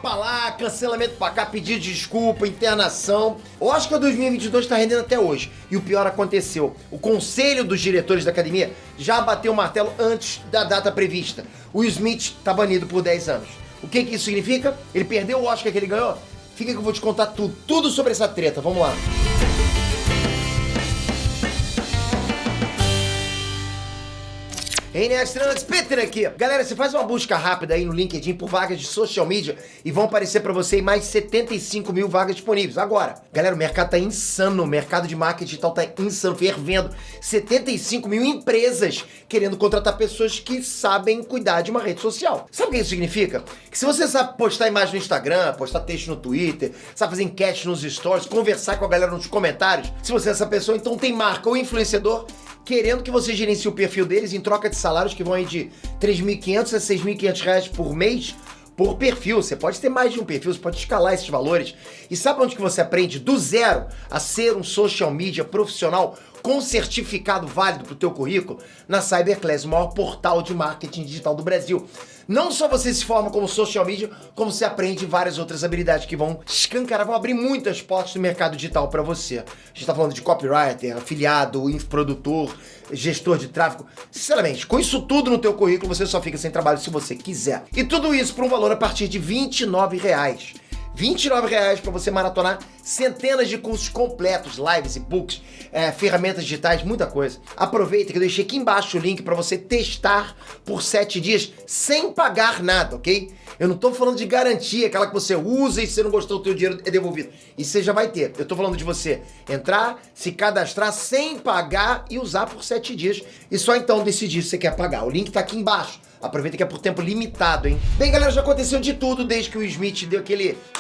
pra lá, cancelamento pra cá, pedido de desculpa, internação. O Oscar 2022 tá rendendo até hoje. E o pior aconteceu. O conselho dos diretores da academia já bateu o martelo antes da data prevista. O Will Smith tá banido por 10 anos. O que isso significa? Ele perdeu o Oscar que ele ganhou? Fica que eu vou te contar tudo sobre essa treta. Vamos lá. Hey, Nerdstranks, Peter aqui. Galera, você faz uma busca rápida aí no LinkedIn por vagas de social media e vão aparecer pra você aí mais de 75 mil vagas disponíveis. Agora, galera, o mercado tá insano, o mercado de marketing digital tá insano, fervendo. 75 mil empresas querendo contratar pessoas que sabem cuidar de uma rede social. Sabe o que isso significa? Que se você sabe postar imagem no Instagram, postar texto no Twitter, sabe fazer enquete nos stories, conversar com a galera nos comentários, se você é essa pessoa, então tem marca ou influenciador querendo que você gerencie o perfil deles em troca de salários que vão aí de R$3.500 a R$6.500 por mês por perfil. Você pode ter mais de um perfil, você pode escalar esses valores. E sabe onde que você aprende do zero a ser um social media profissional com certificado válido pro teu currículo? Na Cyberclass, o maior portal de marketing digital do Brasil. Não só você se forma como social media, como você aprende várias outras habilidades que vão escancarar, vão abrir muitas portas do mercado digital para você. A gente tá falando de copywriter, afiliado, infoprodutor, gestor de tráfego. Sinceramente, com isso tudo no teu currículo, você só fica sem trabalho se você quiser. E tudo isso por um valor a partir de R$29. R$29 para você maratonar centenas de cursos completos, lives, e-books, ferramentas digitais, muita coisa. Aproveita que eu deixei aqui embaixo o link para você testar por 7 dias sem pagar nada, ok? Eu não tô falando de garantia, aquela que você usa e se você não gostou, o teu dinheiro é devolvido. Isso você já vai ter. Eu tô falando de você entrar, se cadastrar sem pagar e usar por 7 dias. E só então decidir se você quer pagar. O link tá aqui embaixo. Aproveita que é por tempo limitado, hein? Bem, galera, já aconteceu de tudo desde que o Smith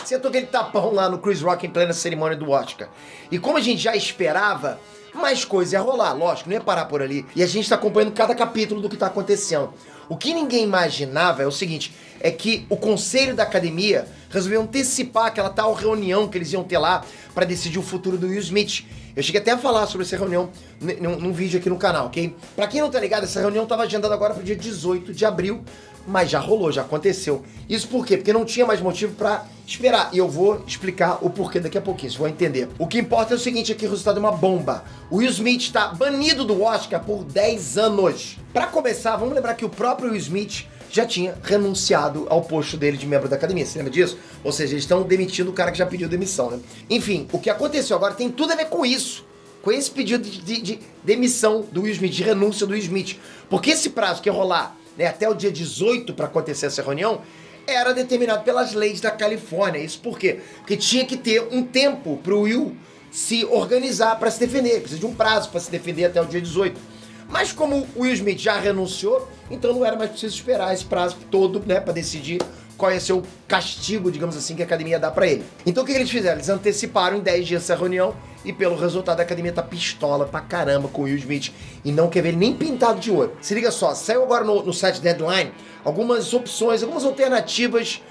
sentou aquele tapão lá no Chris Rock em plena cerimônia do Oscar. E como a gente já esperava, mais coisa ia rolar, lógico, não ia parar por ali. E a gente tá acompanhando cada capítulo do que tá acontecendo. O que ninguém imaginava é o seguinte, é que o conselho da academia resolveu antecipar aquela tal reunião que eles iam ter lá para decidir o futuro do Will Smith. Eu cheguei até a falar sobre essa reunião num vídeo aqui no canal, ok? Pra quem não tá ligado, essa reunião tava agendada agora pro dia 18 de abril, mas já rolou, já aconteceu. Isso por quê? Porque não tinha mais motivo pra esperar. E eu vou explicar o porquê daqui a pouquinho, vocês vão entender. O que importa é o seguinte, aqui o resultado é uma bomba. O Will Smith tá banido do Oscar por 10 anos. Pra começar, vamos lembrar que o próprio Will Smith já tinha renunciado ao posto dele de membro da academia, você lembra disso? Ou seja, eles estão demitindo o cara que já pediu demissão, né? Enfim, o que aconteceu agora tem tudo a ver com isso, com esse pedido de demissão do Will Smith, de renúncia do Will Smith. Porque esse prazo que ia rolar, né, até o dia 18 para acontecer essa reunião, era determinado pelas leis da Califórnia. Isso por quê? Porque tinha que ter um tempo pro Will se organizar para se defender, precisa de um prazo para se defender até o dia 18. Mas como o Will Smith já renunciou, então não era mais preciso esperar esse prazo todo, né, pra decidir qual ia ser o castigo, digamos assim, que a academia ia dar pra ele. Então o que eles fizeram? Eles anteciparam em 10 dias essa reunião e pelo resultado a academia tá pistola pra caramba com o Will Smith e não quer ver ele nem pintado de ouro. Se liga só, saiu agora no site Deadline algumas opções, algumas alternativas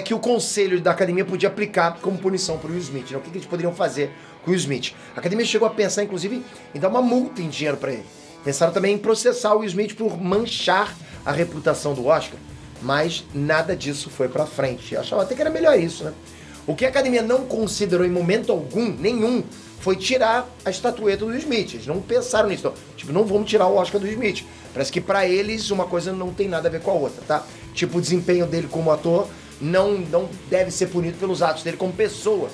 que o conselho da academia podia aplicar como punição pro Will Smith, né? O que eles poderiam fazer com o Will Smith. A academia chegou a pensar, inclusive, em dar uma multa em dinheiro pra ele. Pensaram também em processar o Will Smith por manchar a reputação do Oscar, mas nada disso foi pra frente. Eu achava até que era melhor isso, né? O que a academia não considerou em momento algum, nenhum, foi tirar a estatueta do Will Smith. Eles não pensaram nisso. Não. Tipo, não vamos tirar o Oscar do Will Smith. Parece que pra eles uma coisa não tem nada a ver com a outra, tá? Tipo, o desempenho dele como ator não deve ser punido pelos atos dele como pessoa.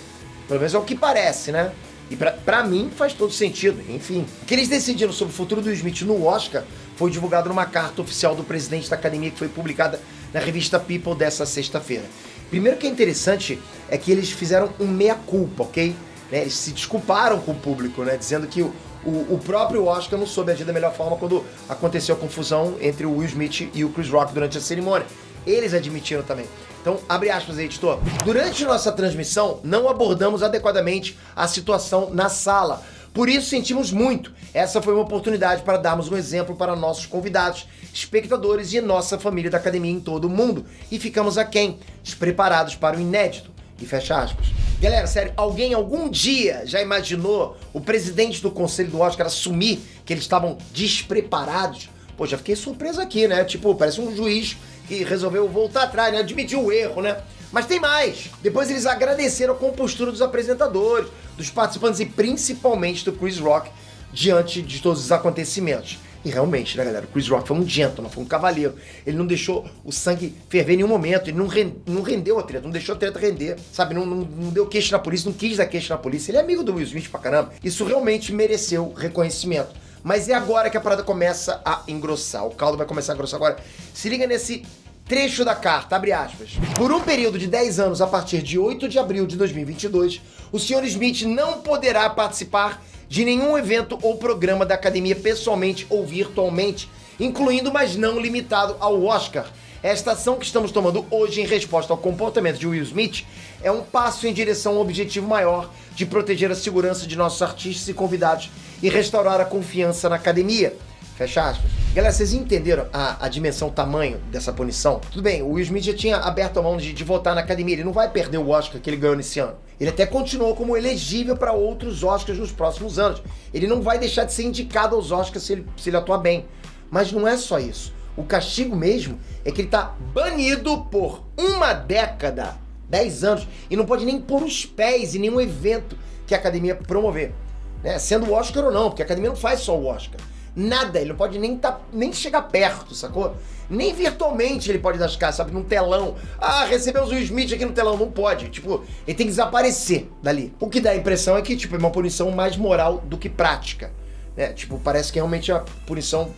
Pelo menos é o que parece, né? E pra mim faz todo sentido, enfim. O que eles decidiram sobre o futuro do Will Smith no Oscar foi divulgado numa carta oficial do presidente da academia que foi publicada na revista People dessa sexta-feira. Primeiro que é interessante é que eles fizeram um meia-culpa, ok? Né? Eles se desculparam com o público, né? Dizendo que o próprio Oscar não soube agir da melhor forma quando aconteceu a confusão entre o Will Smith e o Chris Rock durante a cerimônia. Eles admitiram também. Então, abre aspas aí, editor. Durante nossa transmissão, não abordamos adequadamente a situação na sala. Por isso, sentimos muito. Essa foi uma oportunidade para darmos um exemplo para nossos convidados, espectadores e nossa família da academia em todo o mundo. E ficamos aquém, despreparados para o inédito. E fecha aspas. Galera, sério, alguém algum dia já imaginou o presidente do conselho do Oscar assumir que eles estavam despreparados? Pô, já fiquei surpreso aqui, né? Tipo, parece um juiz que resolveu voltar atrás, né? Admitiu o erro, né? Mas tem mais! Depois eles agradeceram a compostura dos apresentadores, dos participantes e principalmente do Chris Rock diante de todos os acontecimentos. E realmente, né, galera, o Chris Rock foi um gentleman, foi um cavaleiro. Ele não deixou o sangue ferver em nenhum momento, ele não rendeu a treta, não deixou a treta render, sabe? Não deu queixa na polícia, não quis dar queixa na polícia. Ele é amigo do Will Smith pra caramba. Isso realmente mereceu reconhecimento. Mas é agora que a parada começa a engrossar. O caldo vai começar a engrossar agora. Se liga nesse trecho da carta, abre aspas. Por um período de 10 anos, a partir de 8 de abril de 2022, o Sr. Smith não poderá participar de nenhum evento ou programa da academia pessoalmente ou virtualmente, incluindo, mas não limitado ao Oscar. Esta ação que estamos tomando hoje em resposta ao comportamento de Will Smith é um passo em direção ao objetivo maior de proteger a segurança de nossos artistas e convidados e restaurar a confiança na academia. Fecha aspas. Galera, vocês entenderam a dimensão, o tamanho dessa punição? Tudo bem, o Will Smith já tinha aberto a mão de votar na academia, ele não vai perder o Oscar que ele ganhou nesse ano. Ele até continuou como elegível para outros Oscars nos próximos anos. Ele não vai deixar de ser indicado aos Oscars se ele atuar bem. Mas não é só isso. O castigo mesmo é que ele tá banido por uma década, 10 anos, e não pode nem pôr os pés em nenhum evento que a academia promover. Né? Sendo o Oscar ou não, porque a academia não faz só o Oscar. Nada, ele não pode nem chegar perto, sacou? Nem virtualmente ele pode dar as caras, sabe, num telão. Ah, recebemos o Will Smith aqui no telão, não pode. Tipo, ele tem que desaparecer dali. O que dá a impressão é que, tipo, é uma punição mais moral do que prática. Né? Tipo, parece que realmente é uma punição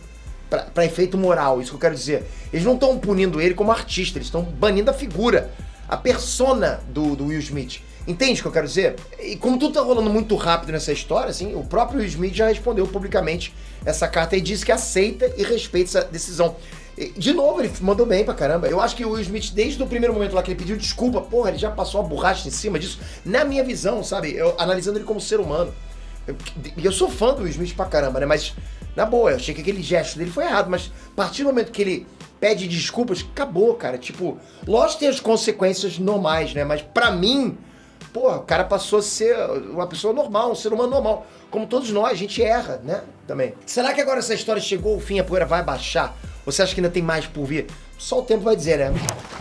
pra efeito moral, isso que eu quero dizer. Eles não estão punindo ele como artista, eles estão banindo a figura, a persona do Will Smith. Entende o que eu quero dizer? E como tudo tá rolando muito rápido nessa história, assim, o próprio Will Smith já respondeu publicamente essa carta e disse que aceita e respeita essa decisão. E, de novo, ele mandou bem pra caramba. Eu acho que o Will Smith, desde o primeiro momento lá que ele pediu desculpa, porra, ele já passou a borracha em cima disso. Na minha visão, sabe? Eu analisando ele como ser humano. Eu sou fã do Will Smith pra caramba, né? Mas, na boa, eu achei que aquele gesto dele foi errado. Mas, a partir do momento que ele pede desculpas, acabou, cara. Tipo, lógico que tem as consequências normais, né? Mas, pra mim, pô, o cara passou a ser uma pessoa normal, um ser humano normal. Como todos nós, a gente erra, né? Também. Será que agora essa história chegou ao fim, a poeira vai baixar? Ou você acha que ainda tem mais por vir? Só o tempo vai dizer, né?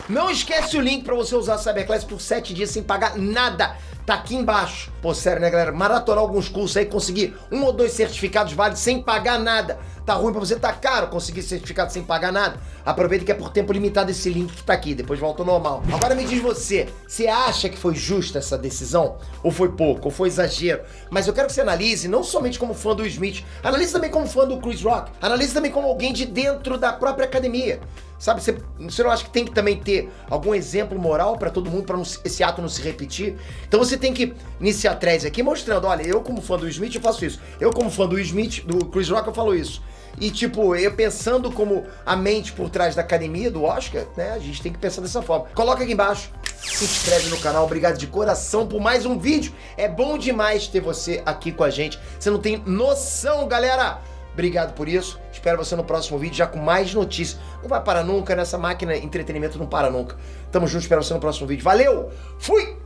Não esquece o link pra você usar a Cyberclass por 7 dias sem pagar nada. Tá aqui embaixo. Pô, sério, né, galera? Maratonar alguns cursos aí, conseguir 1 ou 2 certificados válidos sem pagar nada. Tá ruim pra você, tá caro conseguir certificado sem pagar nada. Aproveita que é por tempo limitado esse link que tá aqui, depois volta ao normal. Agora me diz você acha que foi justa essa decisão? Ou foi pouco? Ou foi exagero? Mas eu quero que você analise, não somente como fã do Will Smith, analise também como fã do Chris Rock, analise também como alguém de dentro da própria academia. Sabe, você não acha que tem que também ter algum exemplo moral pra todo mundo, pra esse ato não se repetir? Então você tem que iniciar a thread aqui mostrando, olha, eu como fã do Will Smith eu faço isso. Eu como fã do Will Smith, do Chris Rock, eu falo isso. E tipo, eu pensando como a mente por trás da academia, do Oscar, né, a gente tem que pensar dessa forma. Coloca aqui embaixo, se inscreve no canal, obrigado de coração por mais um vídeo. É bom demais ter você aqui com a gente, você não tem noção, galera. Obrigado por isso, espero você no próximo vídeo já com mais notícias. Não vai parar nunca, nessa máquina entretenimento não para nunca. Tamo junto, espero você no próximo vídeo. Valeu, fui!